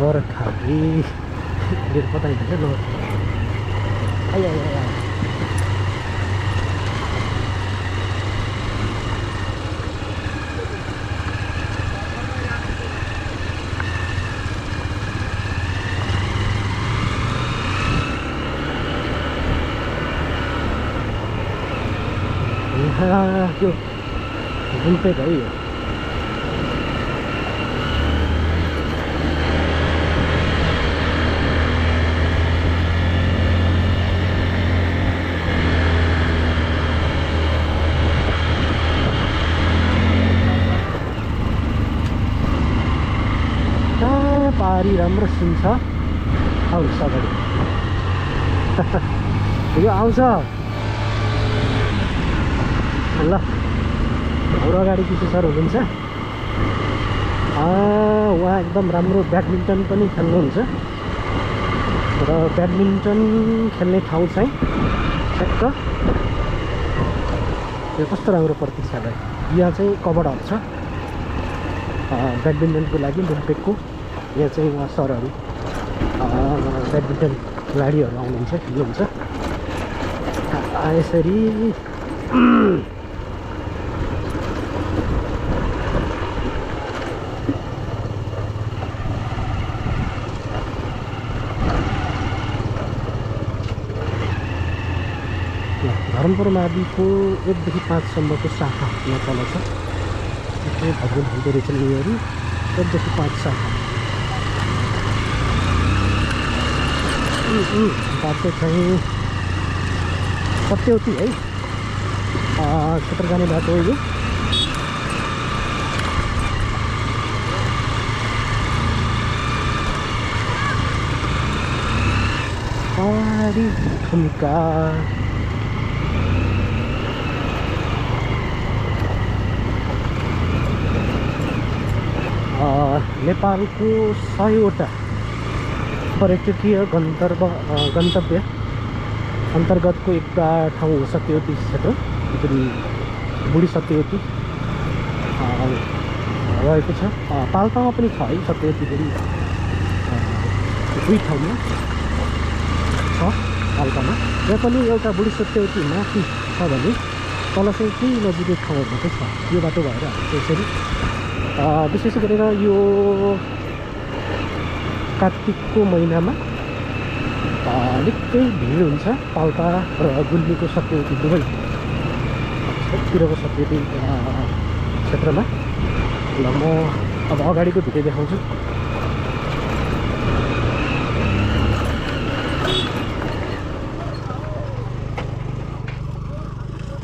गोरखा डेढ़ पता नहीं चले लो आया आया यहाँ त्यो गुम्पेक है यो पारी राम्रो सुन्छ आउँछ अगाडि यो आउँछ ल हाम्रो अगाडि किशोर सर हुनुहुन्छ उहाँ एकदम राम्रो ब्याडमिन्टन पनि खेल्नुहुन्छ र ब्याडमिन्टन खेल्ने ठाउँ चाहिँ ठ्याक्क यो कस्तो राम्रो प्रतीक्षालय यहाँ चाहिँ कभर छ ब्याडमिन्टनको लागि गुम्पेकको यहाँ चाहिँ उहाँ सरहरू ब्याडमिन्टन खेलाडीहरू आउनुहुन्छ खेल्नुहुन्छ यसरी धरमपुर माविको 1 देखि 5 सम्मको शाखामा चल्छ भगवान हुँदो रहेछन् यिनीहरू 1 देखि 5 शाखा बाटो चाहिँ सत्यवती है क्षेत्र जाने बाटो हो यो पहाडी ठुम्का नेपालको 100वटा पर्यटकीय गन्तव्य अन्तर्गतको एउटा ठाउँ हो सत्यवती क्षेत्र जुन बुढी सत्यवती रहेको छ पाल्पामा पनि छ है सत्यवती बुढी दुई ठाउँमा छ पाल्पामा र पनि एउटा बुढी सत्यवती माथि छ भने तल चाहिँ केही नजिकै ठाउँहरूमा चाहिँ छ यो बाटो भएर त्यसरी विशेष गरेर यो कार्तिकको महिनामा निकै भिड हुन्छ पाल्पा र गुल्मीको सत्यवती दुवैतिरको सत्यवती क्षेत्रमा ल म अब अगाडिको भिडियो देखाउँछु